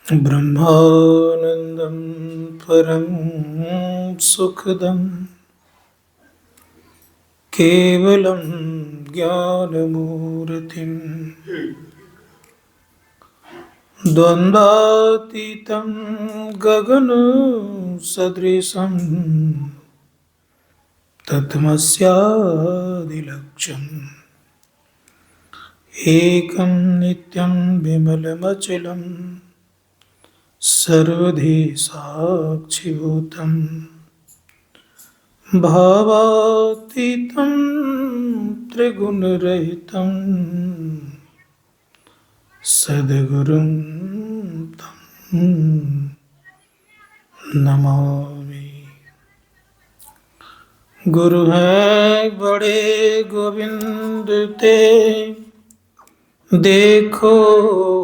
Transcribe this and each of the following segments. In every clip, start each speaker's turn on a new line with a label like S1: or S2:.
S1: ब्रह्मानन्दं परं सुखदं केवलं ज्ञानमूर्तिं द्वन्द्वातीतं गगनसदृशं तत्त्वमस्यादिलक्ष्यम् एकं नित्यं विमलमचलं सर्वधी साक्षिभूतं भावातीतं त्रिगुणरहितं सद्गुरुं तं नमामि। गुरु है बड़े गोविंद ते, देखो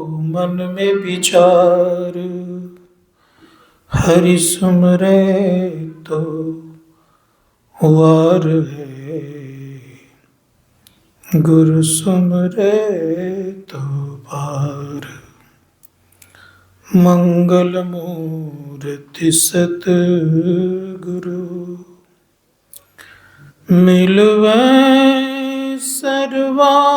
S1: मन में विचार, हरि सुमरे तो वार है, गुरु सुमरे तो पार। मंगल मूर्ति सतगुरु, मिलवे सर्वाधार।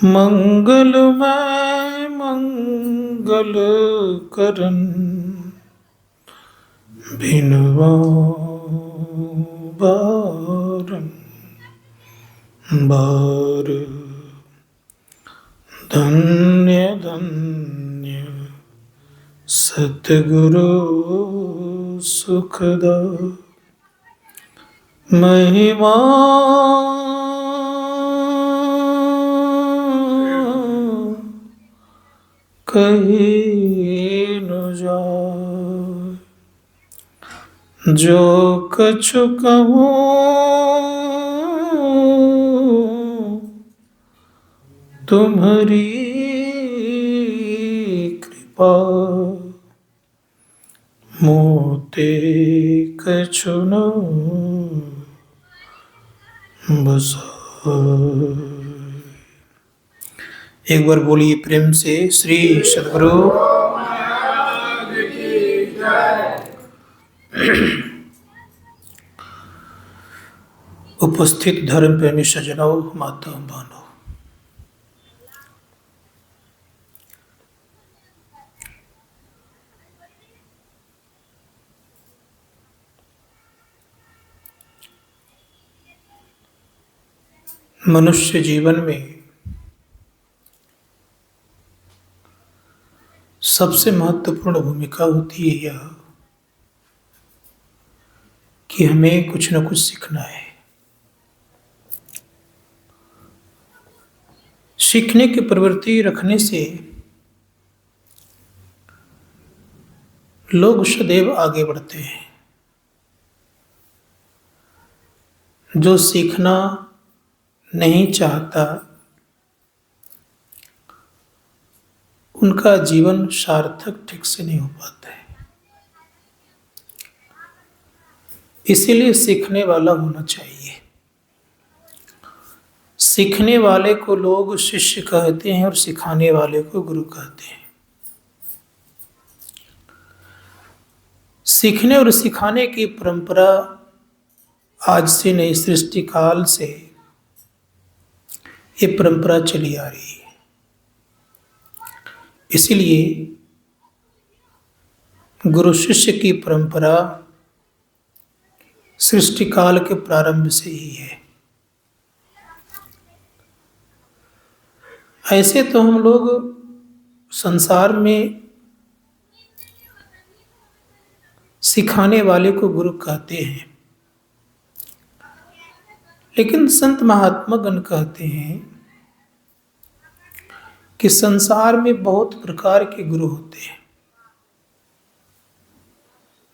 S1: मंगलमय मंगल करन, बिनवा बारंबार। धन्य धन्य सतगुरु सुखदा, महिमा कही न जाए। जो कछु कहूँ तुम्हारी कृपा, मोते कछु न बसाए। एक बार बोलिए प्रेम से, श्री सद्गुरु। उपस्थित धर्म प्रेमी सज्जनों, माता बहनों, मनुष्य जीवन में सबसे महत्वपूर्ण भूमिका होती है यह कि हमें कुछ न कुछ सीखना है। सीखने की प्रवृत्ति रखने से लोग सदैव आगे बढ़ते हैं। जो सीखना नहीं चाहता, उनका जीवन सार्थक ठीक से नहीं हो पाता है। इसीलिए सीखने वाला होना चाहिए। सीखने वाले को लोग शिष्य कहते हैं और सिखाने वाले को गुरु कहते हैं। सीखने और सिखाने की परंपरा आज से नहीं, सृष्टि काल से ये परंपरा चली आ रही है। इसीलिए गुरु शिष्य की परंपरा सृष्टि काल के प्रारंभ से ही है। ऐसे तो हम लोग संसार में सिखाने वाले को गुरु कहते हैं, लेकिन संत महात्मागण कहते हैं कि संसार में बहुत प्रकार के गुरु होते हैं।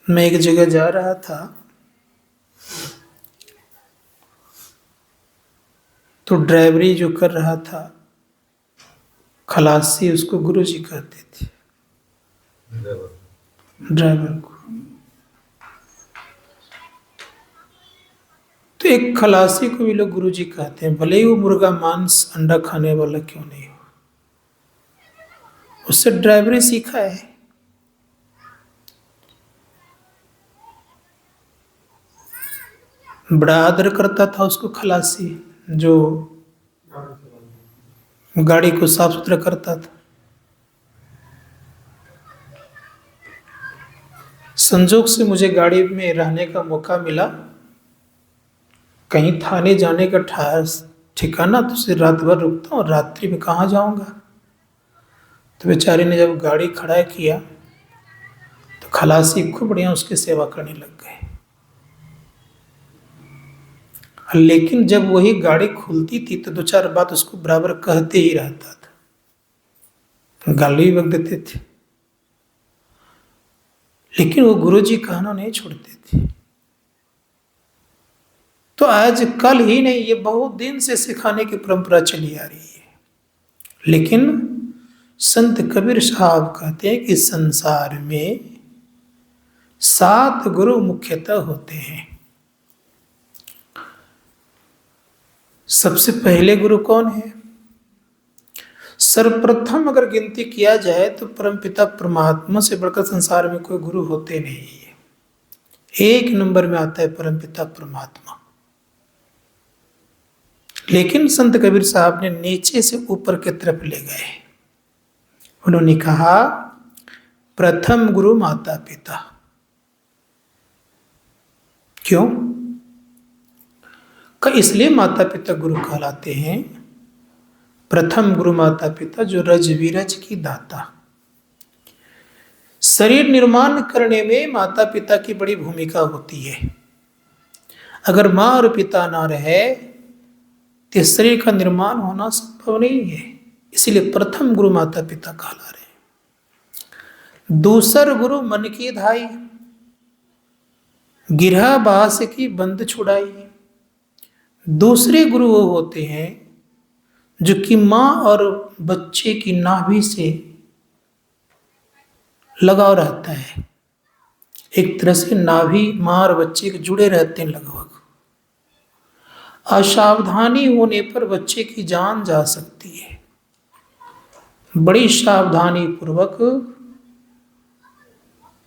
S1: मैं एक जगह जा रहा था तो ड्राइवरी जो कर रहा था खलासी, उसको गुरुजी कहते थे, ड्राइवर को। तो एक खलासी को भी लोग गुरुजी कहते हैं, भले ही वो मुर्गा मांस अंडा खाने वाला क्यों नहीं हो, उससे ड्राइवरी सीखा है। बड़ा आदर करता था उसको खलासी, जो गाड़ी को साफ सुथरा करता था। संजोग से मुझे गाड़ी में रहने का मौका मिला, कहीं थाने जाने का ठिकाना, तो फिर रात भर रुकता हूँ, रात्रि में कहाँ जाऊंगा। तो बेचारे ने जब गाड़ी खड़ा किया तो खलासी खूब बढ़िया उसकी सेवा करने लग गए। लेकिन जब वही गाड़ी खुलती थी तो दो चार बात उसको बराबर कहते ही रहता था, गाली भी बक देते थे, लेकिन वो गुरुजी कहना नहीं छोड़ते थे। तो आज कल ही नहीं, ये बहुत दिन से सिखाने की परंपरा चली आ रही है। लेकिन संत कबीर साहब कहते हैं कि संसार में 7 गुरु मुख्यतः होते हैं। सबसे पहले गुरु कौन है? सर्वप्रथम अगर गिनती किया जाए तो परमपिता परमात्मा से बढ़कर संसार में कोई गुरु होते नहीं है। 1 नंबर में आता है परमपिता परमात्मा। लेकिन संत कबीर साहब ने नीचे से ऊपर की तरफ ले गए। उन्होंने कहा प्रथम गुरु माता पिता। क्यों? इसलिए माता पिता गुरु कहलाते हैं। प्रथम गुरु माता पिता जो रज विरज की दाता। शरीर निर्माण करने में माता पिता की बड़ी भूमिका होती है। अगर माँ और पिता ना रहे तो शरीर का निर्माण होना संभव नहीं है। इसीलिए प्रथम गुरु माता पिता कहला रहे हैं। दूसर गुरु मन की धाई, गिरह बास की बंद छुड़ाई। दूसरे गुरु वो होते हैं जो कि माँ और बच्चे की नाभि से लगाव रहता है। एक तरह से नाभि माँ और बच्चे के जुड़े रहते हैं लगभग। असावधानी होने पर बच्चे की जान जा सकती है। बड़ी सावधानी पूर्वक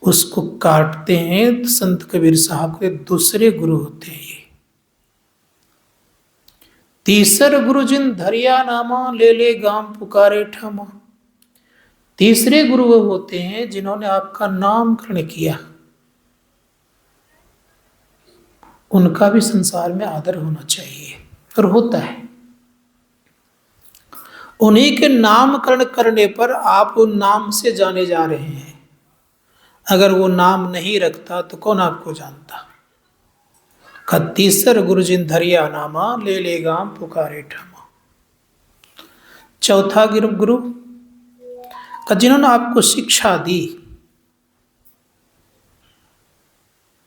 S1: उसको काटते हैं। संत कबीर साहब के दूसरे गुरु होते हैं ये। तीसर गुरु जिन धरिया नामा, ले ले गाम पुकारे ठमा। तीसरे गुरु वो होते हैं जिन्होंने आपका नामकरण किया। उनका भी संसार में आदर होना चाहिए, और होता है। उन्हीं के नामकरण करने पर आप उन नाम से जाने जा रहे हैं। अगर वो नाम नहीं रखता तो कौन आपको जानता। तीसर गुरु जिन धरिया नामा, ले ले गाम पुकारे ठमा। चौथा गुरु का जिन्होंने आपको शिक्षा दी,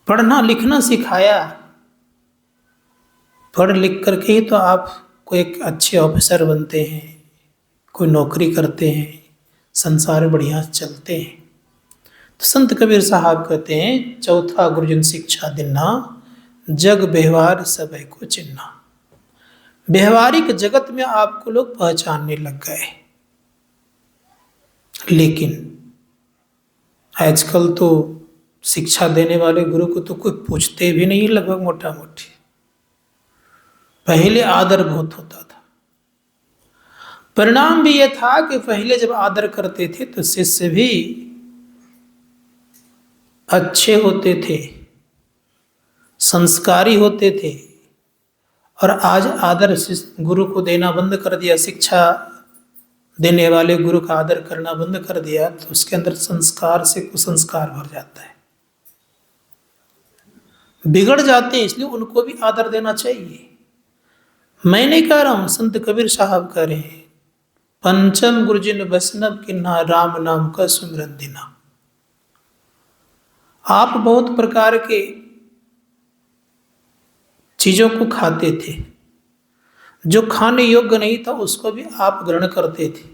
S1: पढ़ना लिखना सिखाया। पढ़ लिख करके ही तो आप कोई एक अच्छे ऑफिसर बनते हैं, कोई नौकरी करते हैं, संसार बढ़िया चलते हैं। तो संत कबीर साहब कहते हैं चौथा गुरु जिन शिक्षा देना, जग व्यवहार सब को चिन्हना। व्यवहारिक जगत में आपको लोग पहचानने लग गए। लेकिन आजकल तो शिक्षा देने वाले गुरु को तो कोई पूछते भी नहीं, लगभग मोटा मोटी। पहले आदर बहुत होता था। परिणाम भी यह था कि पहले जब आदर करते थे तो शिष्य भी अच्छे होते थे, संस्कारी होते थे। और आज आदर गुरु को देना बंद कर दिया, शिक्षा देने वाले गुरु का आदर करना बंद कर दिया, तो उसके अंदर संस्कार से कुसंस्कार भर जाता है, बिगड़ जाते हैं। इसलिए उनको भी आदर देना चाहिए। मैं नहीं कह रहा हूं, संत कबीर साहब कह रहे हैं, पंचम गुरु जिन वैष्णव की ना, राम नाम का सुमिरन देना। आप बहुत प्रकार के चीजों को खाते थे, जो खाने योग्य नहीं था उसको भी आप ग्रहण करते थे।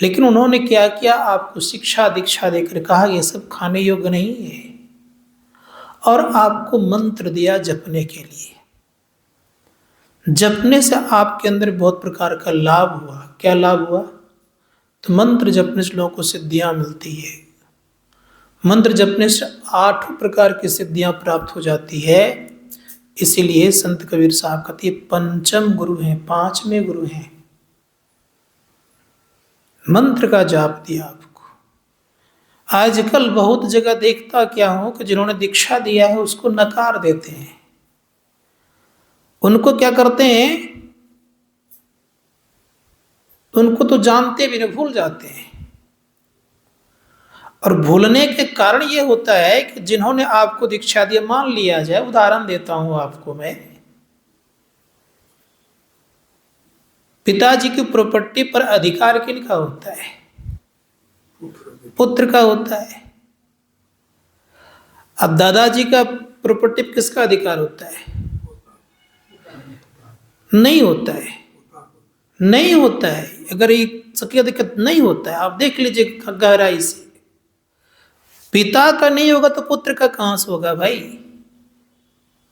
S1: लेकिन उन्होंने क्या किया, आपको शिक्षा दीक्षा देकर कहा यह सब खाने योग्य नहीं है। और आपको मंत्र दिया जपने के लिए। जपने से आपके अंदर बहुत प्रकार का लाभ हुआ। क्या लाभ हुआ? तो मंत्र जपने से लोगों को सिद्धियां मिलती है। मंत्र जपने से 8 प्रकार की सिद्धियां प्राप्त हो जाती है। इसीलिए संत कबीर साहब कहते हैं पंचम गुरु हैं, 5वें गुरु हैं। मंत्र का जाप दिया आपको। आजकल बहुत जगह देखता क्या हूं कि जिन्होंने दीक्षा दिया है उसको नकार देते हैं। उनको क्या करते हैं, उनको तो जानते भी नहीं, भूल जाते हैं। और भूलने के कारण यह होता है कि जिन्होंने आपको दीक्षा दिया, मान लिया जाए, उदाहरण देता हूं आपको मैं, पिताजी की प्रॉपर्टी पर अधिकार किनका होता है? पुत्र का होता है। अब दादाजी का प्रॉपर्टी पर किसका अधिकार होता है? नहीं होता है, नहीं होता है। अगर ये सकी दिक्कत नहीं होता है, आप देख लीजिए गहराई से। पिता का नहीं होगा तो पुत्र का कहां से होगा भाई?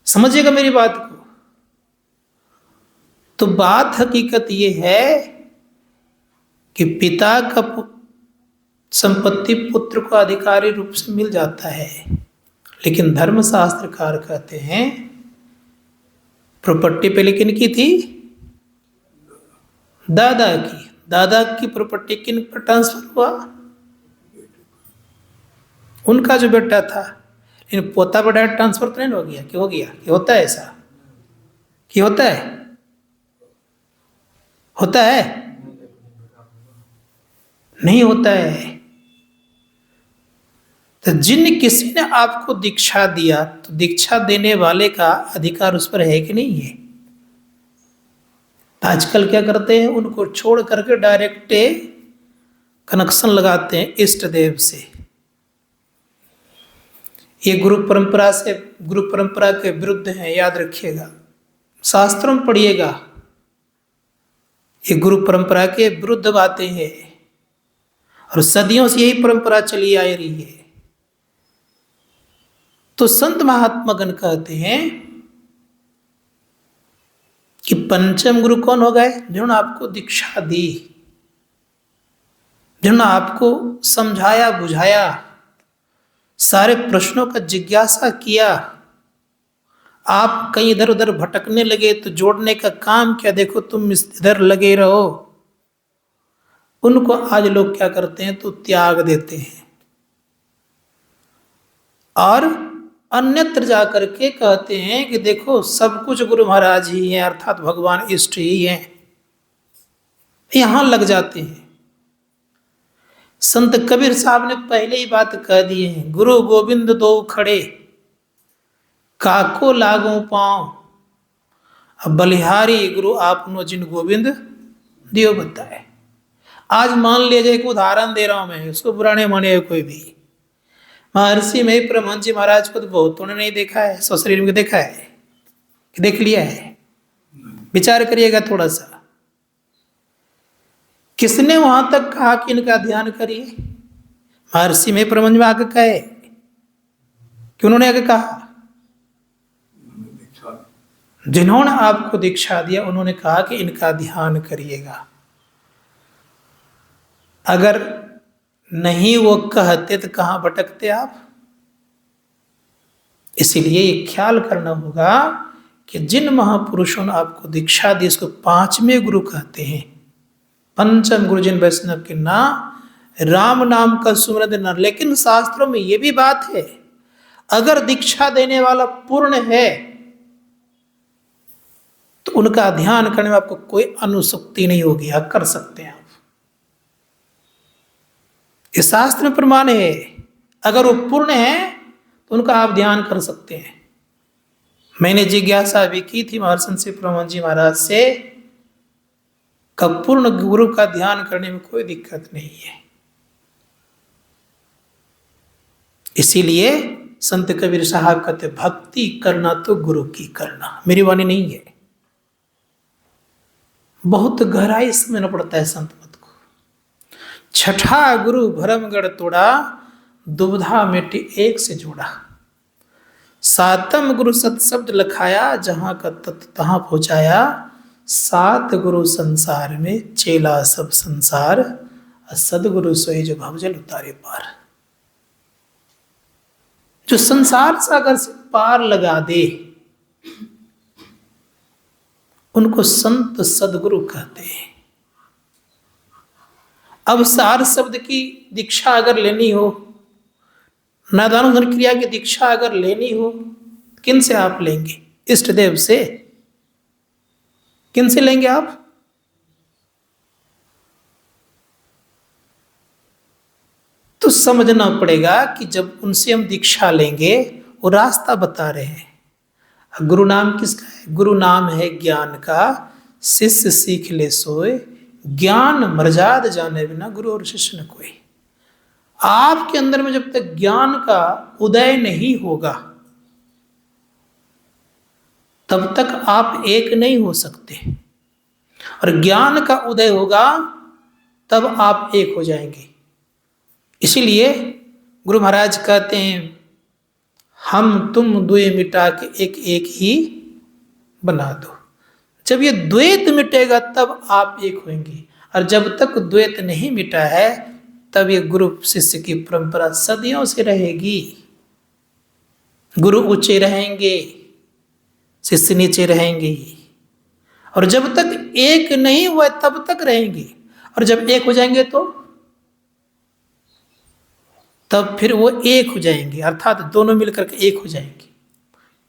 S1: समझिएगा मेरी बात को। तो बात हकीकत यह है कि पिता का संपत्ति पुत्र को अधिकारी रूप से मिल जाता है, लेकिन धर्मशास्त्रकार कहते हैं प्रॉपर्टी पहले किनकी थी? दादा की। दादा की प्रॉपर्टी किन पर ट्रांसफर हुआ? उनका जो बेटा था। इन पोता पर डायरेक्ट ट्रांसफर तो नहीं हो गया? कि हो गया? कि होता है ऐसा? कि होता है? होता है? नहीं होता है। तो जिन किसी ने आपको दीक्षा दिया, तो दीक्षा देने वाले का अधिकार उस पर है कि नहीं है? आजकल क्या करते हैं, उनको छोड़ करके डायरेक्ट कनेक्शन लगाते हैं इष्ट देव से। ये गुरु परंपरा के विरुद्ध है, याद रखिएगा। शास्त्रों में पढ़िएगा, ये गुरु परंपरा के विरुद्ध बातें हैं और सदियों से यही परंपरा चली आ रही है। तो संत महात्मागण कहते हैं कि पंचम गुरु कौन हो गए? जिन्होंने आपको दीक्षा दी, जिन्होंने आपको समझाया बुझाया, सारे प्रश्नों का जिज्ञासा किया। आप कहीं इधर उधर भटकने लगे तो जोड़ने का काम किया, देखो तुम इधर लगे रहो। उनको आज लोग क्या करते हैं, तो त्याग देते हैं और अन्यत्र जाकर के कहते हैं कि देखो सब कुछ गुरु महाराज ही हैं, अर्थात भगवान इष्ट ही हैं। यहां लग जाते हैं। संत कबीर साहब ने पहले ही बात कह दी है, गुरु गोविंद दो खड़े, काको लागो पांव, अब बलिहारी गुरु आपनो जिन गोविंद दियो बताए। आज मान लीजिए, एक उदाहरण दे रहा हूं मैं, उसको बुरा नहीं माने कोई भी। महर्षि में परमहंस जी महाराज को तो बहुतों ने नहीं देखा है, सशरीर में देखा है कि देख लिया है? विचार करिएगा थोड़ा सा। किसने वहां तक कहा कि इनका ध्यान करिए? महर्षि में परमहंस में आके कहे कि उन्होंने आगे कहा? जिन्होंने आपको दीक्षा दिया उन्होंने कहा कि इनका ध्यान करिएगा। अगर नहीं वो कहते तो कहां भटकते आप? इसीलिए ये ख्याल करना होगा कि जिन महापुरुषों ने आपको दीक्षा दी, इसको 5वें गुरु कहते हैं। पंचम गुरु जिन वैष्णव के नाम राम नाम का सुमरन न। लेकिन शास्त्रों में यह भी बात है, अगर दीक्षा देने वाला पूर्ण है तो उनका ध्यान करने में आपको कोई अनुसुक्ति नहीं होगी, आप कर सकते हैं। इस शास्त्र में प्रमाण है, अगर वो पूर्ण है तो उनका आप ध्यान कर सकते हैं। मैंने जिज्ञासा भी की थी महर्षि श्री परमहंस जी महाराज से, कब पूर्ण गुरु का ध्यान करने में कोई दिक्कत नहीं है। इसीलिए संत कबीर साहब कहते भक्ति करना तो गुरु की करना, मेरी वाणी नहीं है। बहुत गहराई समझना पड़ता है संत मत को। छठा गुरु भरमगढ़ तोड़ा, दुविधा मेटी एक से जोड़ा। सातम गुरु सत्शब्द लखाया, जहां का तत् तहां पहुंचाया। सात गुरु संसार में, चेला सब संसार, सदगुरु सोई जो भवजल उतारे पार। जो संसार सागर से पार लगा दे उनको संत सदगुरु कहते हैं। अब सार शब्द की दीक्षा अगर लेनी हो, नादानुधन क्रिया की दीक्षा अगर लेनी हो, किन से आप लेंगे? इष्ट देव से। किन से लेंगे आप? तो समझना पड़ेगा कि जब उनसे हम दीक्षा लेंगे, वो रास्ता बता रहे हैं। गुरु नाम किसका है? गुरु नाम है ज्ञान का। शिष्य सीख ले सोए, ज्ञान मर्याद जाने बिना गुरु और शिष्य न कोई। आपके अंदर में जब तक ज्ञान का उदय नहीं होगा, तब तक आप एक नहीं हो सकते। और ज्ञान का उदय होगा तब आप एक हो जाएंगे। इसीलिए गुरु महाराज कहते हैं, हम तुम द्वे मिटा के एक एक ही बना दो। जब ये द्वैत मिटेगा तब आप एक होंगे। और जब तक द्वैत नहीं मिटा है, तब ये गुरु शिष्य की परंपरा सदियों से रहेगी। गुरु ऊंचे रहेंगे, शिष्य नीचे रहेंगे। और जब तक एक नहीं हुआ तब तक रहेंगे। और जब एक हो जाएंगे तो तब फिर वो एक हो जाएंगे, अर्थात दोनों मिलकर के एक हो जाएंगे।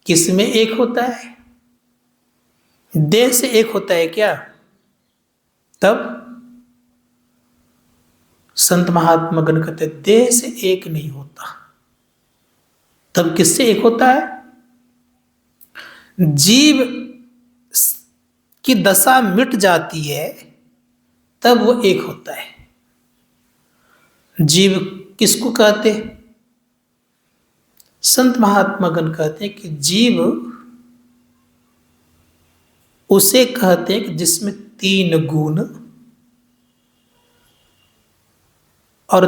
S1: किस में एक होता है? देह से एक होता है क्या? तब संत महात्मा गण कहते देह से एक नहीं होता। तब किससे एक होता है? जीव की दशा मिट जाती है तब वो एक होता है। जीव किसको कहते? संत महात्मा गण कहते हैं कि जीव उसे कहते हैं कि जिसमें 3 गुण और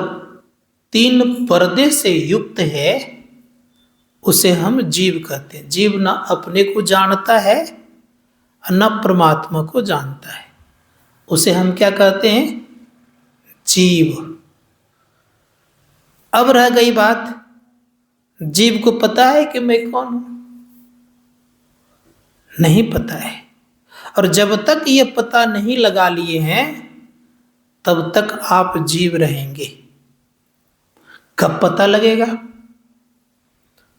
S1: 3 पर्दे से युक्त है, उसे हम जीव कहते हैं। जीव ना अपने को जानता है न परमात्मा को जानता है, उसे हम क्या कहते हैं? जीव। अब रह गई बात, जीव को पता है कि मैं कौन हूं? नहीं पता है। और जब तक ये पता नहीं लगा लिए हैं, तब तक आप जीव रहेंगे। कब पता लगेगा?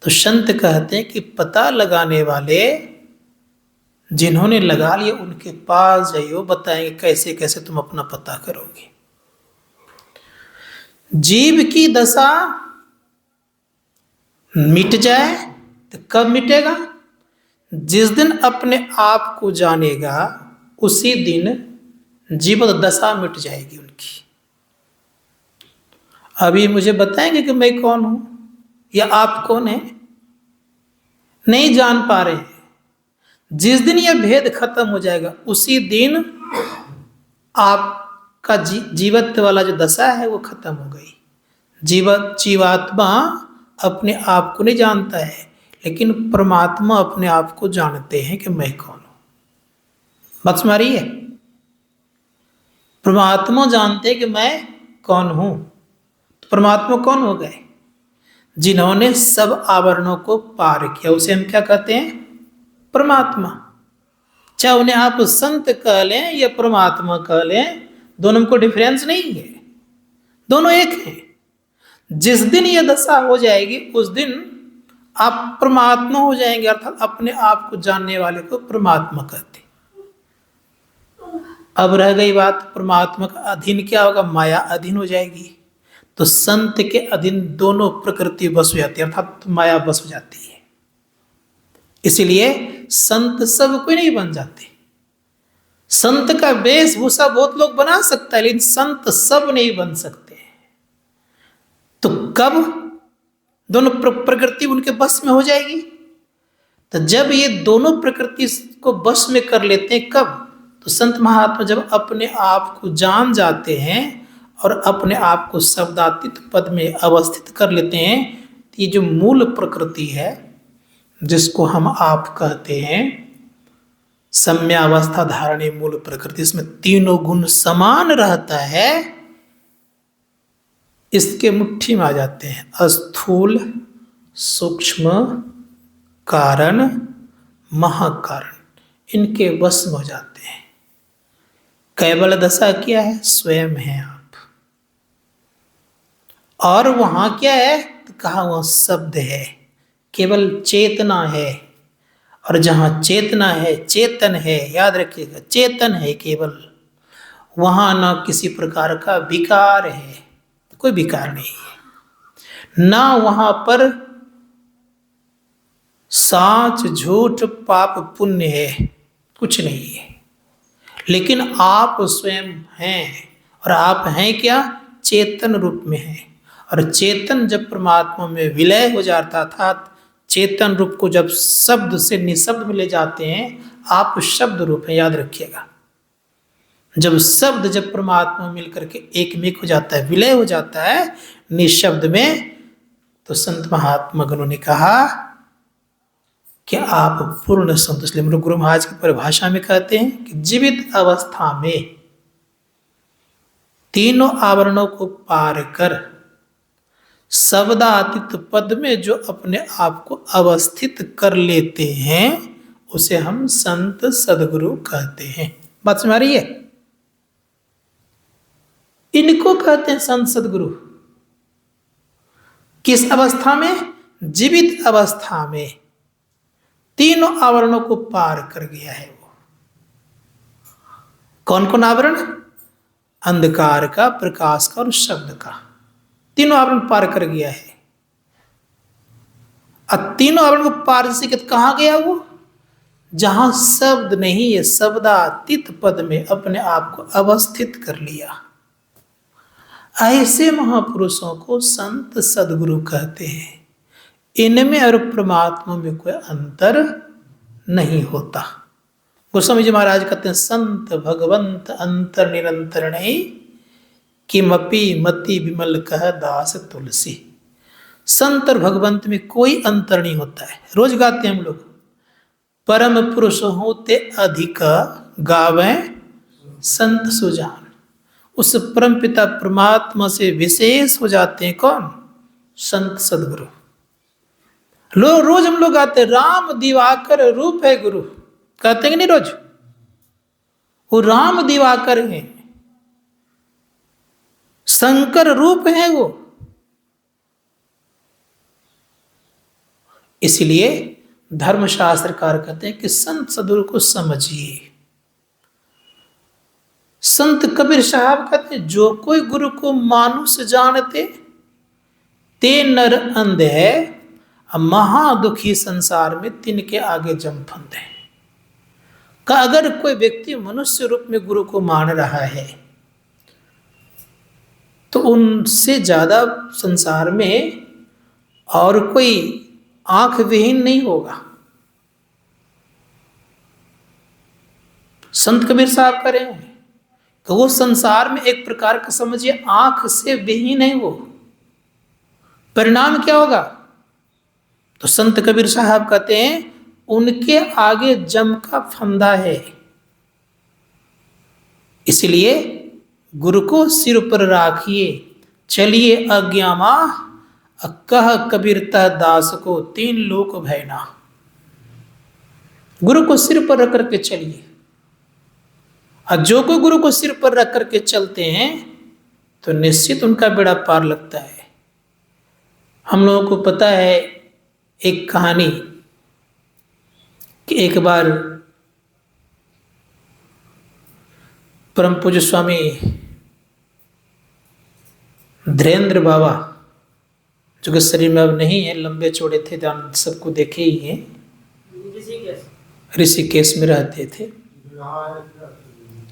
S1: तो संत कहते हैं कि पता लगाने वाले जिन्होंने लगा लिया उनके पास जाइए, बताएंगे कैसे कैसे तुम अपना पता करोगे। जीव की दशा मिट जाए तो कब मिटेगा? जिस दिन अपने आप को जानेगा उसी दिन जीवत दशा मिट जाएगी उनकी। अभी मुझे बताएंगे कि मैं कौन हूं या आप कौन है? नहीं जान पा रहे हैं। जिस दिन यह भेद खत्म हो जाएगा उसी दिन आपका जीवत्व वाला जो दशा है वो खत्म हो गई। जीवात्मा अपने आप को नहीं जानता है, लेकिन परमात्मा अपने आप को जानते हैं कि मैं कौन हूं। बात समझ रही है? परमात्मा जानते हैं कि मैं कौन हूं। तो परमात्मा कौन हो गए? जिन्होंने सब आवरणों को पार किया, उसे हम क्या कहते हैं? परमात्मा। चाहे उन्हें आप संत कह लें या परमात्मा कह लें, दोनों को डिफरेंस नहीं है, दोनों एक हैं। जिस दिन यह दशा हो जाएगी उस दिन आप परमात्मा हो जाएंगे, अर्थात अपने आप को जानने वाले को परमात्मा कहते। अब रह गई बात, परमात्मा का अधीन क्या होगा? माया अधीन हो जाएगी। तो संत के अधीन दोनों प्रकृति बस हो जाती है, अर्थात माया बस हो जाती है। इसीलिए संत सब कोई नहीं बन जाते। संत का वेशभूषा बहुत लोग बना सकता है, लेकिन संत सब नहीं बन सकते। तो कब दोनों प्रकृति उनके बस में हो जाएगी? तो जब ये दोनों प्रकृति को बस में कर लेते हैं। कब? तो संत महात्मा जब अपने आप को जान जाते हैं और अपने आप को शब्दातीत पद में अवस्थित कर लेते हैं, तो ये जो मूल प्रकृति है, जिसको हम आप कहते हैं, सम्यावस्था धारणी मूल प्रकृति, इसमें तीनों गुण समान रहता है, इसके मुट्ठी में आ जाते हैं। स्थूल, सूक्ष्म, कारण, महाकारण, इनके वश में हो जाते हैं। कैवल दशा क्या है? स्वयं है आप। और वहां क्या है? तो कहा वह शब्द है, केवल चेतना है। और जहां चेतना है, चेतन है, याद रखिएगा, चेतन है केवल, वहां ना किसी प्रकार का विकार है, कोई विकार नहीं है, ना वहां पर साच झूठ पाप पुण्य है, कुछ नहीं है। लेकिन आप स्वयं हैं, और आप हैं क्या? चेतन रूप में हैं। और चेतन जब परमात्मा में विलय हो जाता था, चेतन रूप को जब शब्द से निशब्द में ले जाते हैं, आप शब्द रूप है, याद रखिएगा। जब शब्द जब परमात्मा मिलकर के एक में हो जाता है, विलय हो जाता है निशब्द में, तो संत महात्मा गणों ने कहा कि आप पूर्ण संतुष्ट। हम लोग गुरु महाराज की परिभाषा में कहते हैं कि जीवित अवस्था में तीनों आवरणों को पार कर शब्दातीत पद में जो अपने आप को अवस्थित कर लेते हैं, उसे हम संत सदगुरु कहते हैं। बात समझ आ रही है? इनको कहते हैं संत सदगुरु। किस अवस्था में? जीवित अवस्था में तीनों आवरणों को पार कर गया है वो। कौन कौन आवरण? अंधकार का, प्रकाश का और शब्द का, तीनों आवरण पार कर गया है। अब तीनों आवरण को पार से कहां गया वो? जहां शब्द नहीं है, शब्दातीत पद में अपने आप को अवस्थित कर लिया। ऐसे महापुरुषों को संत सदगुरु कहते हैं। इनमें और परमात्मा में कोई अंतर नहीं होता। गोस्वामी जी महाराज कहते हैं, संत भगवंत अंतर निरंतर नहीं, किमपि मति विमल कह दास तुलसी। संत और भगवंत में कोई अंतर नहीं होता है। रोज गाते हैं हम लोग, परम पुरुष होते अधिक गावे संत सुजान। उस परम पिता परमात्मा से विशेष हो जाते हैं कौन? संत सदगुरु। रोज हम लोग गाते हैं, राम दिवाकर रूप है गुरु, कहते हैं कि नहीं रोज? वो राम दिवाकर है, शंकर रूप है वो। इसलिए धर्मशास्त्रकार कहते हैं कि संत सदगुरु को समझिए। संत कबीर साहब कहते हैं, जो कोई गुरु को मानुष जानते ते नर अंध है, महादुखी संसार में तिनके आगे जम फंदे। का अगर कोई व्यक्ति मनुष्य रूप में गुरु को मान रहा है, तो उनसे ज्यादा संसार में और कोई आंख विहीन नहीं होगा। संत कबीर साहब कह रहे हैं तो वो संसार में एक प्रकार का समझिए आंख से विहीन है वो। परिणाम क्या होगा? तो संत कबीर साहब कहते हैं, उनके आगे जम का फंदा है। इसलिए गुरु को सिर पर राखिए, चलिए अज्ञामा, कह कबीर तह दास को तीन लोक भयना। गुरु को सिर पर रख करके चलिए। और जो कोई गुरु को सिर पर रख करके चलते हैं, तो निश्चित उनका बेड़ा पार लगता है। हम लोगों को पता है एक कहानी कि एक बार परम पूज्य स्वामी धीरेन्द्र बाबा, जो कि शरीर में अब नहीं है, लंबे चौड़े थे, सबको देखे ही हैं, ऋषिकेश में रहते थे।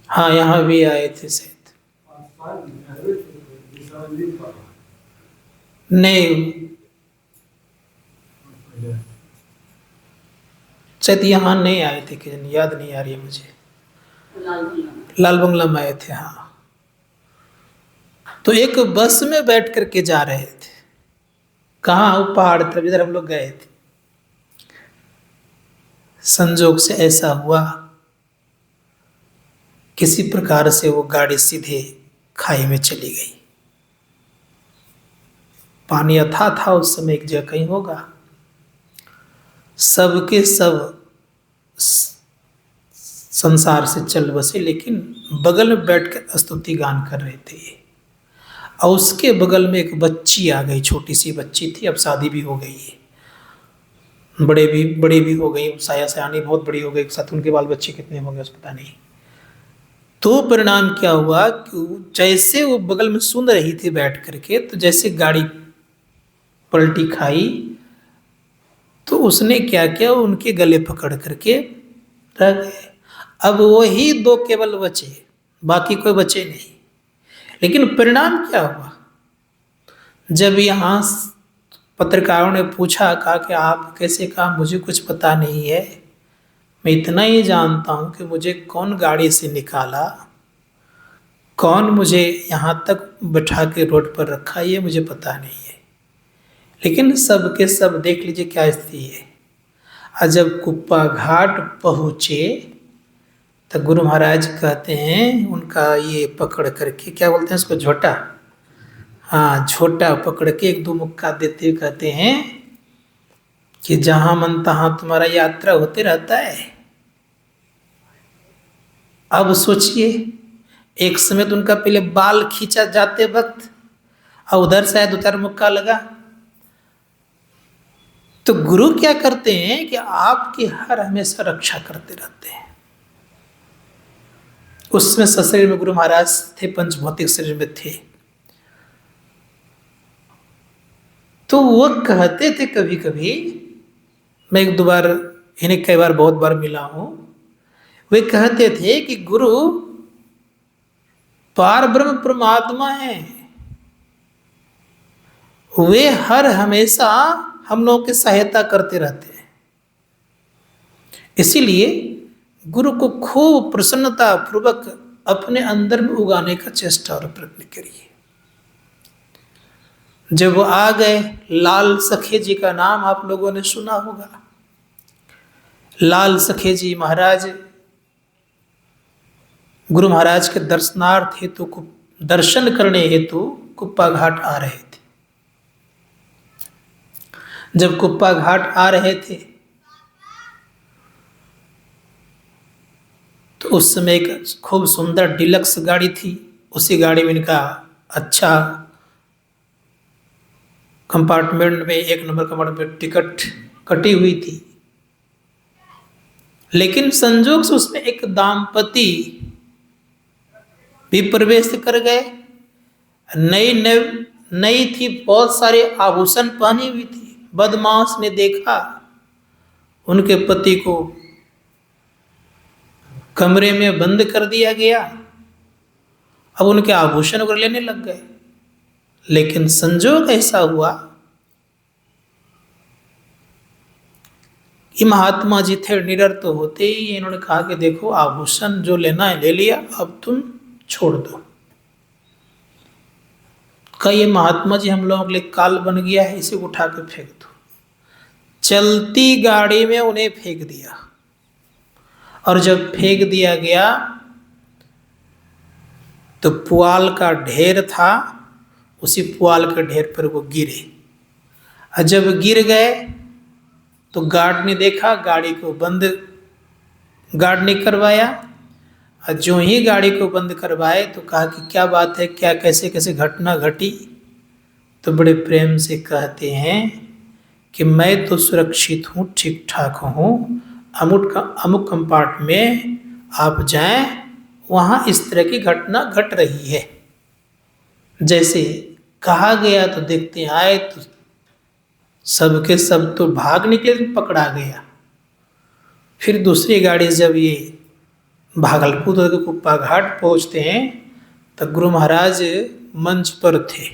S1: हाँ, यहाँ भी आए थे शायद, नहीं शायद यहाँ नहीं आए थे, कि याद नहीं आ रही है मुझे। लाल बंगला में आए थे, हाँ। तो एक बस में बैठ करके जा रहे थे, कहाँ? वो पहाड़ तरफ, इधर हम लोग गए थे। संजोग से ऐसा हुआ, किसी प्रकार से वो गाड़ी सीधे खाई में चली गई। पानी अथाह था उस समय, एक जगह कहीं होगा। सबके सब संसार से चल बसे, लेकिन बगल में बैठ कर स्तुति गान कर रहे थे। और उसके बगल में एक बच्ची आ गई, छोटी सी बच्ची थी, अब शादी भी हो गई है, बड़े भी हो गई, सयानी बहुत बड़ी हो गई, साथ उनके बाल बच्चे कितने हो गए उस पता नहीं। तो परिणाम क्या हुआ कि जैसे वो बगल में सुन रही थी बैठ करके, तो जैसे गाड़ी पलटी खाई, तो उसने क्या किया, उनके गले पकड़ करके रह गए। अब वही दो केवल बचे, बाकी कोई बचे नहीं। लेकिन परिणाम क्या हुआ, जब यहाँ पत्रकारों ने पूछा, कहा कि आप कैसे, कहा मुझे कुछ पता नहीं है, मैं इतना ही जानता हूँ कि मुझे कौन गाड़ी से निकाला, कौन मुझे यहाँ तक बैठा के रोड पर रखा, ये मुझे पता नहीं है। लेकिन सब के सब देख लीजिए क्या स्थिति है। और जब कुप्पा घाट पहुँचे तो गुरु महाराज कहते हैं, उनका ये पकड़ करके, क्या बोलते हैं उसको, झोटा, हाँ झोटा पकड़ के एक दो मुक्का देते हुए कहते हैं कि जहाँ मन तहाँ तुम्हारा यात्रा होते रहता है। अब सोचिए, एक समय तो उनका पहले बाल खींचा जाते वक्त, और उधर शायद उधर मुक्का लगा। तो गुरु क्या करते हैं कि आपकी हर हमेशा रक्षा करते रहते हैं। उस समय सशरीर में गुरु महाराज थे, पंचभौतिक शरीर में थे। तो वो कहते थे, कभी कभी, मैं एक दो बार, इन्हें कई बार बहुत बार मिला हूं, वे कहते थे कि गुरु पार ब्रह्म परमात्मा है, वे हर हमेशा हम लोगों की सहायता करते रहते हैं। इसीलिए गुरु को खूब प्रसन्नता पूर्वक अपने अंदर में उगाने का चेष्टा और प्रयत्न करिए। जब वो आ गए, लाल सखे जी का नाम आप लोगों ने सुना होगा। लाल सखे जी महाराज गुरु महाराज के दर्शनार्थ हेतु, दर्शन करने हेतु कुप्पा घाट आ रहे थे। जब कुप्पा घाट आ रहे थे तो उस समय एक खूब सुंदर डिलक्स गाड़ी थी। उसी गाड़ी में इनका अच्छा कंपार्टमेंट में, एक नंबर कंपार्टमेंट में टिकट कटी हुई थी। लेकिन संजोग से उसमें एक दाम्पति भी प्रवेश कर गए। नई थी, बहुत सारे आभूषण पहनी हुई थी। बदमाश ने देखा, उनके पति को कमरे में बंद कर दिया गया। अब उनके आभूषण को लेने लग गए। लेकिन संजोग ऐसा हुआ कि महात्मा जी थे, निडर तो होते ही, इन्होंने कहा कि देखो आभूषण जो लेना है ले लिया, अब तुम छोड़ दो। ये महात्मा जी हम लोगों के लिए काल बन गया है, इसे उठा के फेंक दो। चलती गाड़ी में उन्हें फेंक दिया। और जब फेंक दिया गया तो पुआल का ढेर था, उसी पुआल के ढेर पर वो गिरे। और जब गिर गए तो गार्ड ने देखा, गाड़ी को गार्ड ने करवाया। और जो ही गाड़ी को बंद करवाए तो कहा कि क्या बात है, क्या कैसे कैसे घटना घटी। तो बड़े प्रेम से कहते हैं कि मैं तो सुरक्षित हूँ, ठीक ठाक हूँ, अमुक कंपार्ट में आप जाएं, वहाँ इस तरह की घटना घट रही है। जैसे कहा गया तो देखते आए तो सबके सब तो भाग निकले, पकड़ा गया। फिर दूसरी गाड़ी जब ये भागलपुर के कुप्पा घाट पहुँचते हैं तो गुरु महाराज मंच पर थे।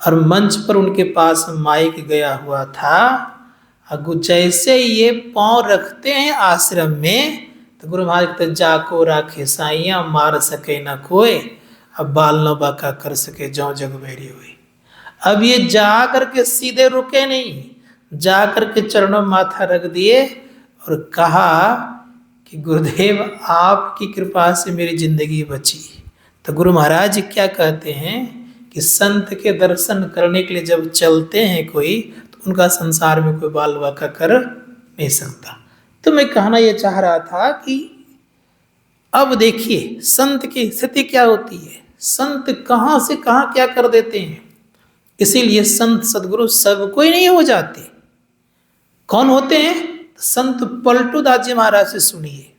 S1: और मंच पर उनके पास माइक गया हुआ था। जैसे ये पांव रखते हैं आश्रम में तो गुरु महाराज कहते, जाको राखे साइया, मार सके न कोई, अब बाल न बाका कर सके, जौ जग बैरी हुई। अब ये जा करके सीधे रुके नहीं, जा करके चरणों में माथा रख दिए और कहा कि गुरुदेव आपकी कृपा से मेरी जिंदगी बची। तो गुरु महाराज क्या कहते हैं कि संत के दर्शन करने के लिए जब चलते हैं कोई, तो उनका संसार में कोई बाल वाका कर नहीं सकता। तो मैं कहना यह चाह रहा था कि अब देखिए संत की स्थिति क्या होती है, संत कहाँ से कहाँ क्या कर देते हैं। इसीलिए संत सदगुरु सब कोई नहीं हो जाते। कौन होते हैं? संत पलटूदास जी महाराज से सुनिए।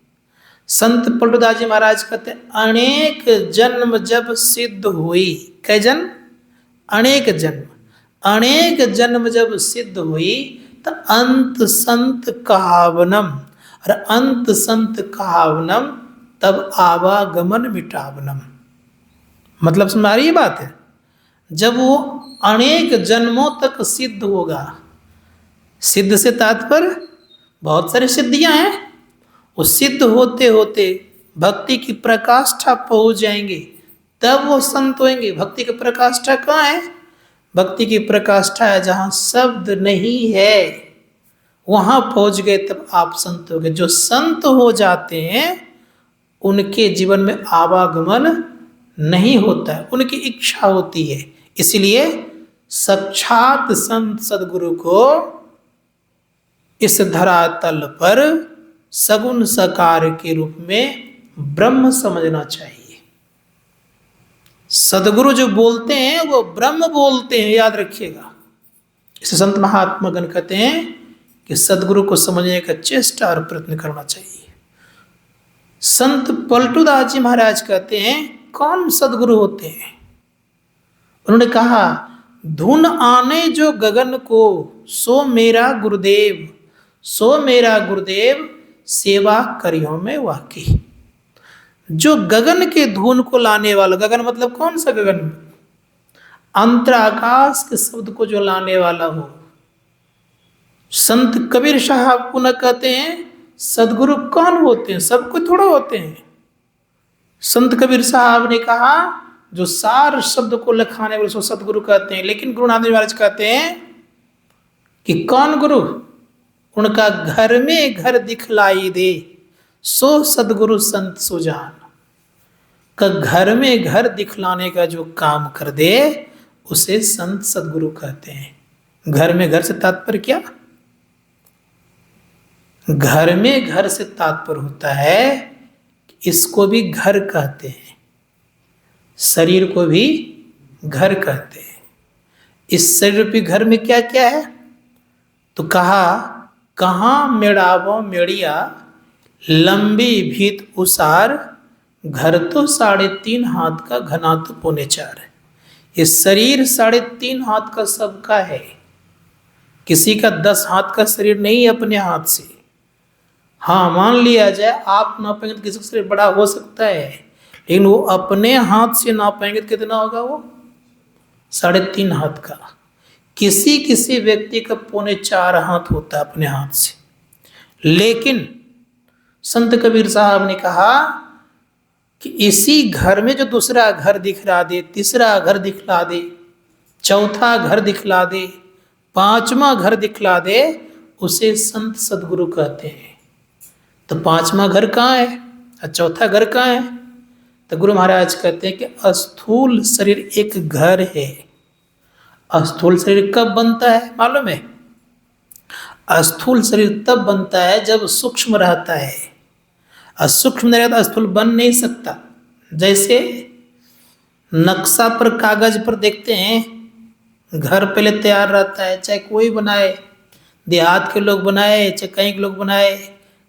S1: संत पलटूदास जी महाराज कहते हैं, अनेक जन्म जब सिद्ध हुई। कै जन्म? अनेक जन्म। अनेक जन्म जब सिद्ध हुई तो अंत संत कहावनम, और अंत संत कहावनम तब आवागमन मिटावनम। मतलब समझ आ रही बात है? जब वो अनेक जन्मों तक सिद्ध होगा, सिद्ध से तात्पर्य बहुत सारी सिद्धियां हैं, वो सिद्ध होते होते भक्ति की प्रकाष्ठा पहुंच जाएंगे, तब वो संत होंगे। भक्ति की प्रकाष्ठा कहाँ है? भक्ति की प्रकाष्ठा है जहां शब्द नहीं है, वहां पहुंच गए तब आप संत हो गए। जो संत हो जाते हैं उनके जीवन में आवागमन नहीं होता है, उनकी इच्छा होती है। इसलिए साक्षात संत सदगुरु को इस धरातल पर सगुण साकार के रूप में ब्रह्म समझना चाहिए। सदगुरु जो बोलते हैं वो ब्रह्म बोलते हैं, याद रखिएगा। इसे संत महात्मा गण कहते हैं कि सदगुरु को समझने का चेष्टा और प्रयत्न करना चाहिए। संत पलटूदास जी महाराज कहते हैं कौन सदगुरु होते हैं? उन्होंने कहा, धुन आने जो गगन को सो मेरा गुरुदेव, सो मेरा गुरुदेव सेवा करियो में वाकी। जो गगन के धुन को लाने वाला, गगन मतलब कौन सा गगन? अंतराकाश के शब्द को जो लाने वाला हो। संत कबीर साहब पुनः कहते हैं सदगुरु कौन होते हैं? सबको थोड़ा होते हैं। संत कबीर साहब ने कहा जो सार शब्द को लखाने वाले उसको सदगुरु कहते हैं। लेकिन गुरु नानक महाराज कहते हैं कि कौन गुरु? उनका घर में घर दिखलाई दे सो सदगुरु संत सुजान। का घर में घर दिखलाने का जो काम कर दे उसे संत सदगुरु कहते हैं। घर में घर से तात्पर्य क्या? घर में घर से तात्पर्य होता है इसको भी घर कहते हैं, शरीर को भी घर कहते हैं। इस शरीर रूपी घर में क्या क्या है? तो कहा, कहाँ मेड़ावो मेड़िया लंबी भीत उसार, घर तो 3.5 हाथ का घना तो 4.25 है। ये शरीर 3.5 हाथ का सबका है। किसी का 10 हाथ का शरीर नहीं है अपने हाथ से। हाँ, मान लिया जाए आप नापेंगे तो किसी का शरीर बड़ा हो सकता है, लेकिन वो अपने हाथ से नापेंगे तो कितना होगा? वो 3.5 हाथ का। किसी किसी व्यक्ति का 4.25 हाथ होता है अपने हाथ से। लेकिन संत कबीर साहब ने कहा कि इसी घर में जो दूसरा घर दिखला दे, तीसरा घर दिखला दे, चौथा घर दिखला दे, 5वां घर दिखला दे, उसे संत सदगुरु कहते हैं। तो 5वां घर कहाँ है और चौथा घर कहाँ है? तो गुरु महाराज कहते हैं कि स्थूल शरीर एक घर है। स्थूल शरीर कब बनता है मालूम है? स्थूल शरीर तब बनता है जब सूक्ष्म रहता है। सूक्ष्म नहीं रहता स्थूल बन नहीं सकता। जैसे नक्शा पर कागज पर देखते हैं, घर पहले तैयार रहता है, चाहे कोई बनाए, देहात के लोग बनाए चाहे कहीं के लोग बनाए,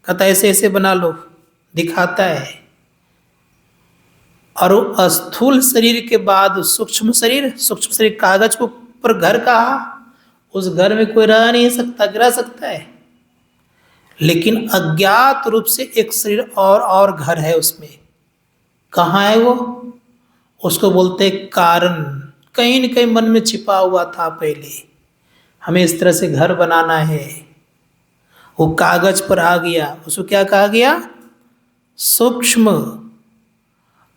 S1: कहता ऐसे ऐसे बना लो, दिखाता है। और वो स्थूल शरीर के बाद सूक्ष्म शरीर कागज को पर घर कहा, उस घर में कोई रह नहीं सकता, गिरा सकता है। लेकिन अज्ञात रूप से एक शरीर और घर है उसमें। कहाँ है वो? उसको बोलते कारण। कहीं न कहीं मन में छिपा हुआ था पहले, हमें इस तरह से घर बनाना है। वो कागज पर आ गया, उसको क्या कहा गया? सूक्ष्म।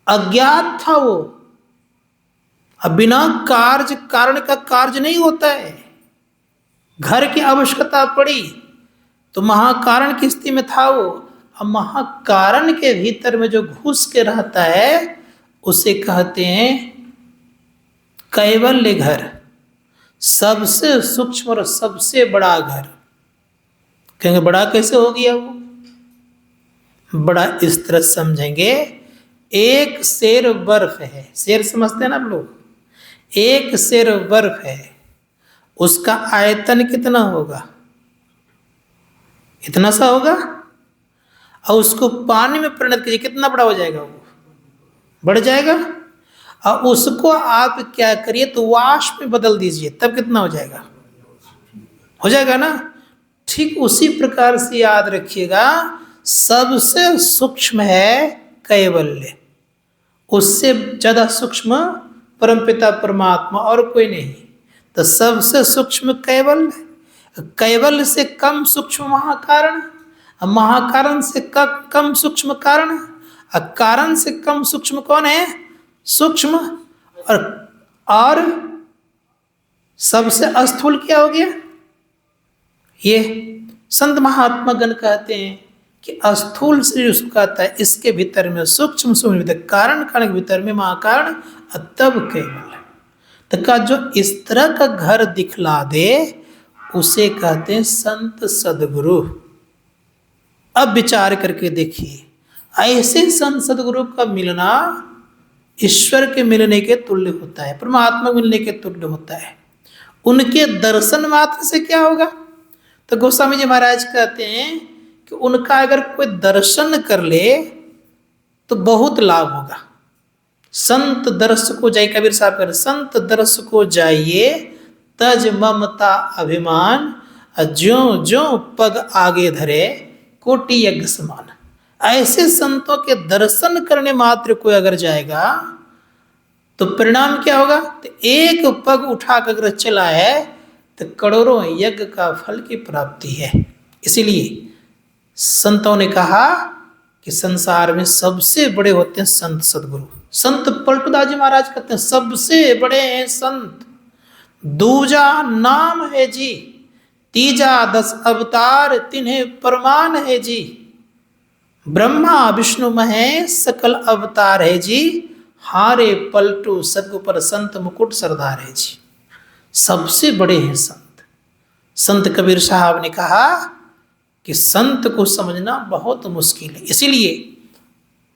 S1: अज्ञात था वो। अब बिना कारण का कार्य नहीं होता है। घर की आवश्यकता पड़ी तो महाकारण की स्थिति में था वो। अब महाकारण के भीतर में जो घुस के रहता है उसे कहते हैं कैवल्य घर, सबसे सूक्ष्म और सबसे बड़ा घर। कहेंगे बड़ा कैसे हो गया वो? बड़ा इस तरह समझेंगे, एक शेर बर्फ है, शेर समझते हैं ना आप लोग, एक शेर बर्फ है, उसका आयतन कितना होगा? इतना सा होगा। और उसको पानी में परिणत कीजिए, कितना बड़ा हो जाएगा वो? बढ़ जाएगा। और उसको आप क्या करिए तो वाष्प में बदल दीजिए, तब कितना हो जाएगा? हो जाएगा ना। ठीक उसी प्रकार से याद रखिएगा, सबसे सूक्ष्म है कैवल्य, उससे ज्यादा सूक्ष्म परमपिता परमात्मा और कोई नहीं। तो सबसे सूक्ष्म कैवल्य, कैवल्य से कम सूक्ष्म महाकारण, महाकारण से कम सूक्ष्म कारण, कारण से कम सूक्ष्म कौन है? सूक्ष्म। और सबसे अस्थूल क्या हो गया? ये संत महात्मा गण कहते हैं कि अस्थूल शरीर उसको कहता है, इसके भीतर में सूक्ष्म सूक्ष्म कारण, कारण के भीतर में महाकारण, तब केवल। तो का जो इस तरह का घर दिखला दे उसे कहते हैं संत सदगुरु। अब विचार करके देखिए, ऐसे संत सदगुरु का मिलना ईश्वर के मिलने के तुल्य होता है, परमात्मा मिलने के तुल्य होता है। उनके दर्शन मात्र से क्या होगा? तो गोस्वामी जी महाराज कहते हैं कि उनका अगर कोई दर्शन कर ले तो बहुत लाभ होगा। संत दर्श को जाइए, कबीर साहब कहते संत दर्श को जाइए तज ममता अभिमान, ज्यों ज्यों पग आगे धरे कोटि यज्ञ समान। ऐसे संतों के दर्शन करने मात्र कोई अगर जाएगा तो परिणाम क्या होगा? तो एक पग उठाकर अगर चला है तो करोड़ों यज्ञ का फल की प्राप्ति है। इसीलिए संतों ने कहा कि संसार में सबसे बड़े होते हैं संत सदगुरु। संत पलटूदास जी महाराज कहते हैं सबसे बड़े हैं संत, दूजा नाम है जी, तीजा 10 अवतार तिन्हें प्रमाण है जी, ब्रह्मा विष्णु महेश सकल अवतार है जी, हारे पलटू सदगु पर संत मुकुट सरदार है जी। सबसे बड़े हैं संत। संत कबीर साहब ने कहा कि संत को समझना बहुत मुश्किल है। इसीलिए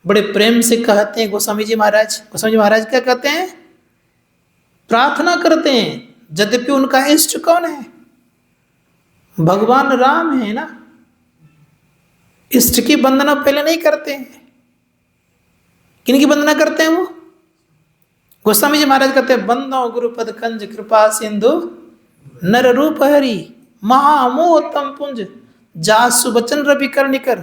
S1: बड़े प्रेम से कहते हैं गोस्वामी जी महाराज, गोस्वामी जी महाराज क्या कहते हैं? प्रार्थना करते हैं, यद्यपि उनका इष्ट कौन है? भगवान राम है ना। इष्ट की वंदना पहले नहीं करते हैं, किनकी वंदना करते हैं वो? गोस्वामी जी महाराज कहते हैं बंदो गुरुपद कंज कृपा सिंधु नर रूप हरि महामोह तम पुंज जासु बचन रवि कर्णिकर।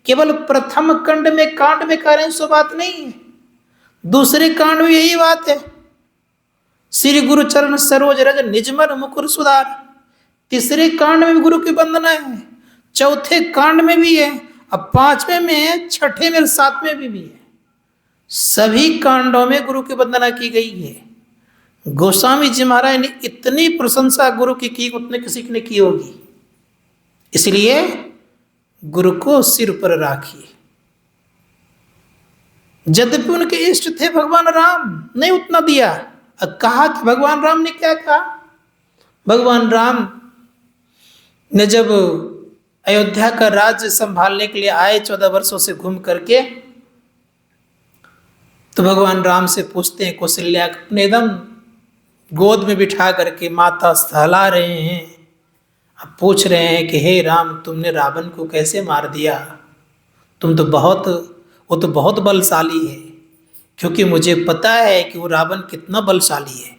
S1: केवल प्रथम खंड में कांड में कह रहे हैं सो बात नहीं है, दूसरे कांड में यही बात है। श्री गुरु चरण सरोज रज निजमन मुकुर सुधार, तीसरे कांड में भी गुरु की वंदना है, चौथे कांड में भी है, अब 5वें में है, 6ठे में, 7वें में भी है। सभी कांडों में गुरु की वंदना की गई है। गोस्वामी जी महाराज ने इतनी प्रशंसा गुरु की उतने किसी ने की होगी। इसलिए गुरु को सिर पर राखिए। यद्यपि उनके इष्ट थे भगवान राम, नहीं उतना दिया। अब कहा कि भगवान राम ने क्या कहा? भगवान राम ने जब अयोध्या का राज्य संभालने के लिए आए 14 वर्षों से घूम करके, तो भगवान राम से पूछते हैं, कौशल्या अपने एकदम गोद में बिठा करके माता सहला रहे हैं, अब पूछ रहे हैं कि हे राम तुमने रावण को कैसे मार दिया? तुम तो वो तो बहुत बलशाली है, क्योंकि मुझे पता है कि वो रावण कितना बलशाली है,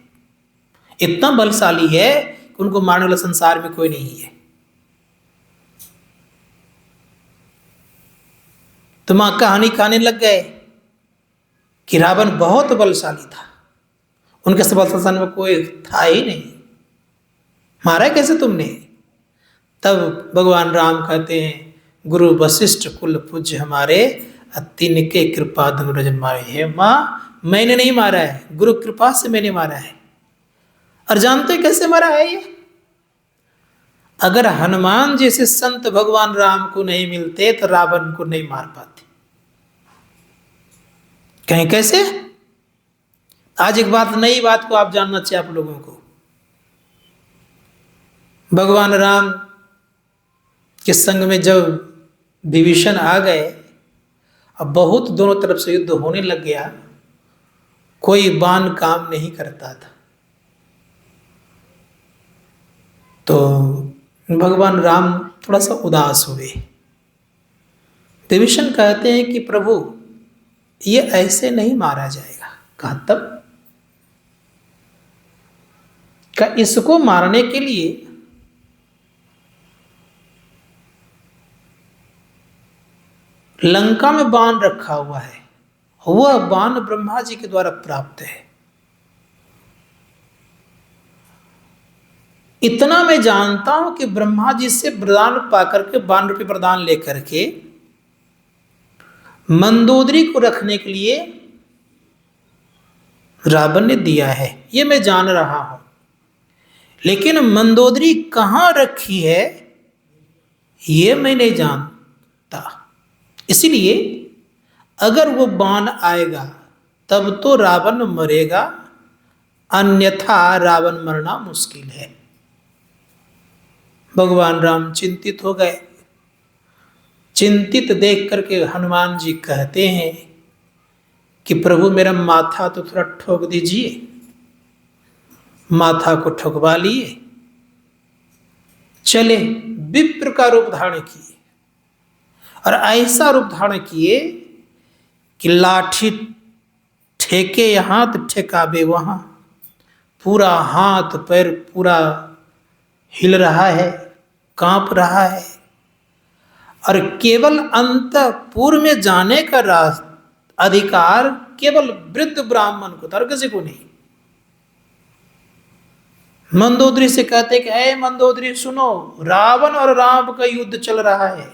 S1: इतना बलशाली है कि उनको मारने वाला संसार में कोई नहीं है। तो मां कहानी कहने लग गए कि रावण बहुत बलशाली था, उनके सबल संसार में कोई था ही नहीं, मारा कैसे तुमने? तब भगवान राम कहते हैं गुरु वशिष्ठ कुल पूज्य हमारे, तिनके कृपा धनुरजन मारे। हे माँ मैंने नहीं मारा है, गुरु कृपा से मैंने मारा है। और जानते कैसे मारा है ये? अगर हनुमान जैसे संत भगवान राम को नहीं मिलते तो रावण को नहीं मार पाते। कहें कैसे? आज एक बात, नई बात को आप जानना चाहिए आप लोगों को। भगवान राम के संग में जब विभीषण आ गए, अब बहुत दोनों तरफ से युद्ध होने लग गया, कोई बाण काम नहीं करता था। तो भगवान राम थोड़ा सा उदास हुए। विभीषण कहते हैं कि प्रभु ये ऐसे नहीं मारा जाएगा। कहा तब? क्या इसको मारने के लिए लंका में बाण रखा हुआ है, वह बाण ब्रह्मा जी के द्वारा प्राप्त है। इतना मैं जानता हूं कि ब्रह्मा जी से वरदान पाकर के, बाण रूपी वरदान लेकर के मंदोदरी को रखने के लिए रावण ने दिया है, ये मैं जान रहा हूं। लेकिन मंदोदरी कहां रखी है ये मैं नहीं जानता। इसलिए अगर वो बाण आएगा तब तो रावण मरेगा, अन्यथा रावण मरना मुश्किल है। भगवान राम चिंतित हो गए। चिंतित देख करके हनुमान जी कहते हैं कि प्रभु मेरा माथा तो थोड़ा ठोक दीजिए। माथा को ठोकवा लिए, चले, विप्र का रूप धारण किए और ऐसा रूप धारण किए कि लाठी ठेके यहां तो ठेकावे वहां। पूरा हाथ पैर पूरा हिल रहा है, कांप रहा है, और केवल अंतपुर में जाने का अधिकार केवल वृद्ध ब्राह्मण को था और किसी को नहीं। मंदोदरी से कहते कि हे मंदोदरी सुनो, रावण और राम का युद्ध चल रहा है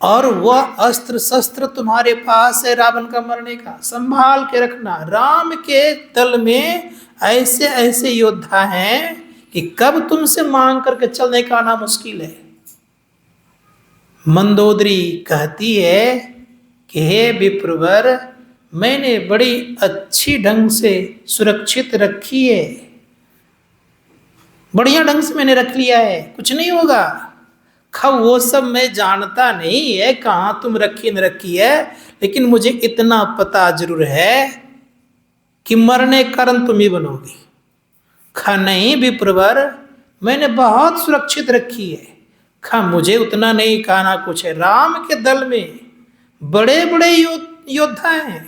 S1: और वह अस्त्र शस्त्र तुम्हारे पास है रावण का मरने का, संभाल के रखना। राम के दल में ऐसे ऐसे योद्धा हैं कि कब तुमसे मांग करके चलने का आना मुश्किल है। मंदोदरी कहती है कि हे विप्रवर, मैंने बड़ी अच्छी ढंग से सुरक्षित रखी है, बढ़िया ढंग से मैंने रख लिया है, कुछ नहीं होगा। वो सब मैं जानता नहीं है कहाँ तुम रखी न रखी है, लेकिन मुझे इतना पता जरूर है कि मरने कारण तुम ही बनोगी। नहीं विप्रवर, मैंने बहुत सुरक्षित रखी है। मुझे उतना नहीं कहना कुछ है। राम के दल में बड़े बड़े योद्धा हैं,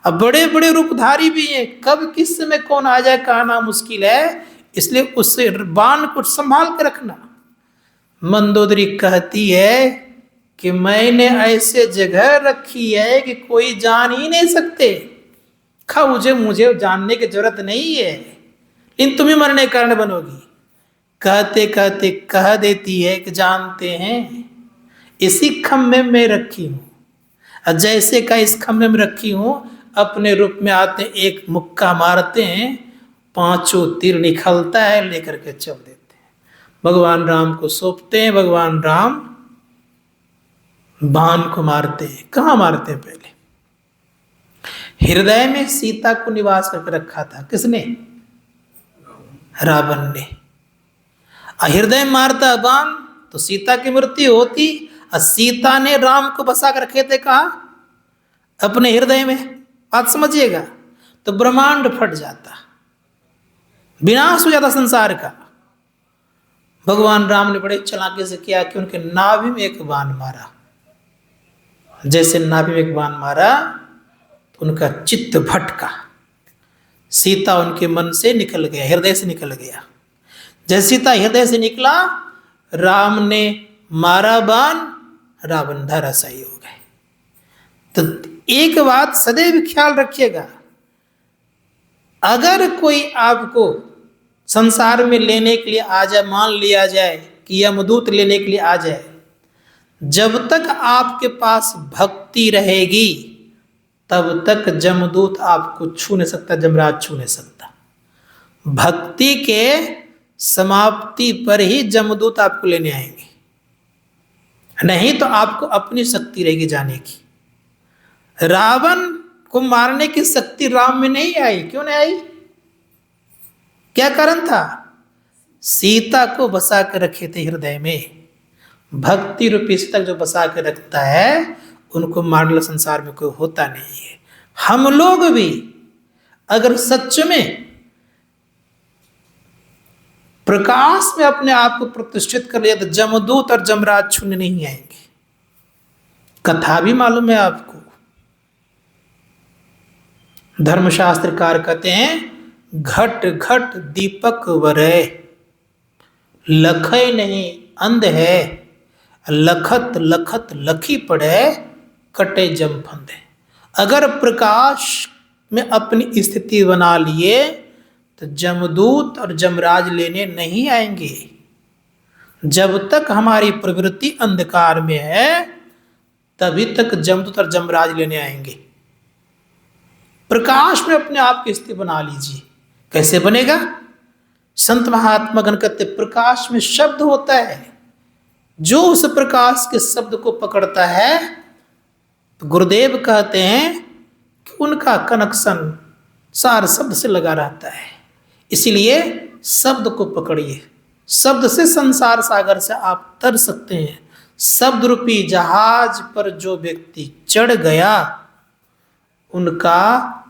S1: अब बड़े बड़े रूपधारी भी हैं, कब किस समय कौन आ जाए कहना मुश्किल है, इसलिए उससे बाण को संभाल के रखना। मंदोदरी कहती है कि मैंने ऐसे जगह रखी है कि कोई जान ही नहीं सकते। मुझे जानने की जरूरत नहीं है, लेकिन तुम्हें मरने कारण बनोगी। कहते कहते कह देती है कि जानते हैं इसी खम्भे में रखी हूं, जैसे का इस खम्भे में रखी हूं, अपने रूप में आते एक मुक्का मारते हैं, पांचों तीर निकलता है, लेकर के चल देते हैं, भगवान राम को सौंपते हैं। भगवान राम बाण को मारते हैं। कहाँ मारते हैं? पहले हृदय में सीता को निवास करके रखा था। किसने? रावण ने। हृदय मारता बाण तो सीता की मृत्यु होती, और सीता ने राम को बसा कर रखे थे कहा? अपने हृदय में। बात समझिएगा, तो ब्रह्मांड फट जाता, विनाश हो जाता संसार का। भगवान राम ने बड़े चालाकी से किया कि उनके नाभि में एक बाण मारा। जैसे नाभि में एक बाण मारा तो उनका चित्त भटका, सीता उनके मन से निकल गया, हृदय से निकल गया। जैसे सीता हृदय से निकला, राम ने मारा बाण, रावण धराशायी हो गए। तो एक बात सदैव ख्याल रखिएगा, अगर कोई आपको संसार में लेने के लिए आ जाए, मान लिया जाए कि यमदूत लेने के लिए आ जाए, जब तक आपके पास भक्ति रहेगी तब तक जमदूत आपको छू नहीं सकता, जमराज छू नहीं सकता। भक्ति के समाप्ति पर ही जमदूत आपको लेने आएंगे, नहीं तो आपको अपनी शक्ति रहेगी जाने की। रावण को मारने की शक्ति राम में नहीं आई। क्यों नहीं आई? क्या कारण था? सीता को बसा कर रखे थे हृदय में। भक्ति रूपी सीता जो बसा कर रखता है उनको मारने संसार में कोई होता नहीं है। हम लोग भी अगर सच में प्रकाश में अपने आप को प्रतिष्ठित कर लिया तो जमदूत और जमराज छूने नहीं आएंगे। कथा भी मालूम है आपको। धर्मशास्त्रकार कहते हैं घट घट दीपक वरे, लखय नहीं अंध है, लखत लखत लखी पड़े, कटे जम फंदे। अगर प्रकाश में अपनी स्थिति बना लिए तो जमदूत और जमराज लेने नहीं आएंगे। जब तक हमारी प्रवृत्ति अंधकार में है तभी तक जमदूत और जमराज लेने आएंगे। प्रकाश में अपने आप की स्थिति बना लीजिए। कैसे बनेगा? संत महात्मा गण कहते प्रकाश में शब्द होता है, जो उस प्रकाश के शब्द को पकड़ता है तो गुरुदेव कहते हैं कि उनका कनेक्शन सार शब्द से लगा रहता है। इसीलिए शब्द को पकड़िए। शब्द से संसार सागर से आप तर सकते हैं। शब्द रूपी जहाज पर जो व्यक्ति चढ़ गया उनका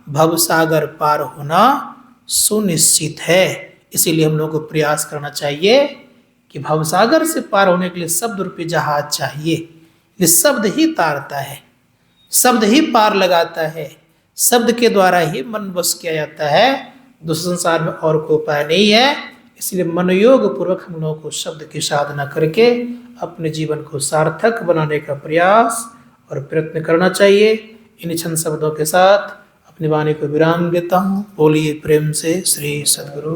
S1: भवसागर पार होना सुनिश्चित है। इसीलिए हम लोगों को प्रयास करना चाहिए कि भवसागर से पार होने के लिए शब्द रूपी जहाज चाहिए। ये शब्द ही तारता है, शब्द ही पार लगाता है, शब्द के द्वारा ही मन बस किया जाता है। दूसरे संसार में और कोई उपाय नहीं है। इसलिए मनोयोग पूर्वक हम लोगों को शब्द की साधना करके अपने जीवन को सार्थक बनाने का प्रयास और प्रयत्न करना चाहिए। इन छंद शब्दों के साथ अपनी वाणी को विराम देता हूँ। बोलिए प्रेम से श्री सद्गुरु।